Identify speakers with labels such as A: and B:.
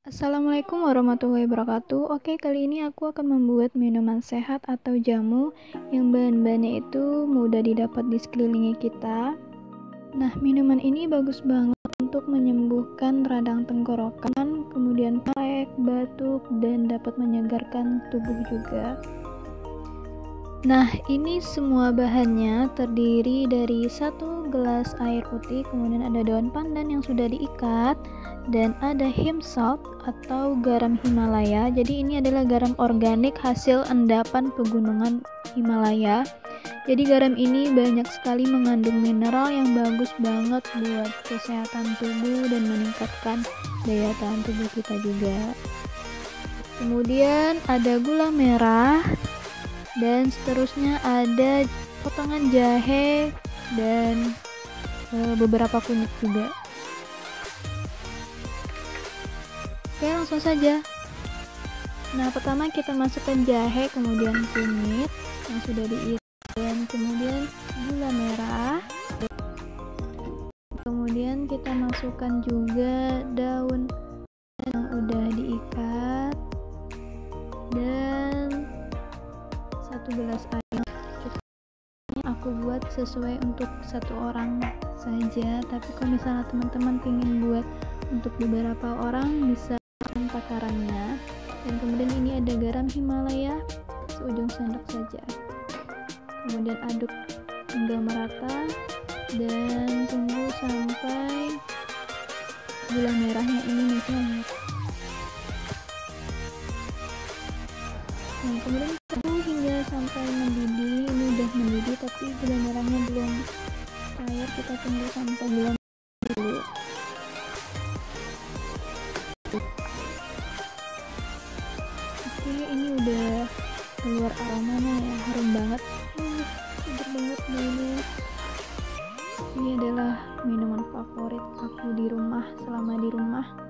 A: Assalamualaikum warahmatullahi wabarakatuh. Oke, kali ini aku akan membuat minuman sehat atau jamu yang bahan-bahannya itu mudah didapat di sekeliling kita. Nah, minuman ini bagus banget untuk menyembuhkan radang tenggorokan, kemudian pilek, batuk, dan dapat menyegarkan tubuh juga. Nah, ini semua bahannya terdiri dari 1 gelas air putih, kemudian ada daun pandan yang sudah diikat, dan ada Him salt atau garam Himalaya. Jadi ini adalah garam organik hasil endapan pegunungan Himalaya. Jadi garam ini banyak sekali mengandung mineral yang bagus banget buat kesehatan tubuh dan meningkatkan daya tahan tubuh kita juga. Kemudian ada gula merah, dan seterusnya ada potongan jahe dan beberapa kunyit juga. Oke, langsung saja. Nah, pertama kita masukkan jahe, kemudian kunyit yang sudah diiris, dan kemudian gula merah. Kemudian kita masukkan juga daun yang udah diikat dan 1 gelas air. Aku buat sesuai untuk 1 orang saja, tapi kalau misalnya teman-teman ingin buat untuk beberapa orang bisa takarannya. Dan kemudian ini ada garam Himalaya seujung sendok saja. Kemudian aduk hingga merata dan tunggu sampai gula merahnya ini menghangat. Nah, kemudian tunggu hingga sampai mendidih. Ini udah mendidih tapi gula merahnya belum cair, kita tunggu sampai gula merah dulu. Oke, ini udah keluar aromanya ya, harum banget, seger banget baunya. Ini adalah minuman favorit aku di rumah selama di rumah.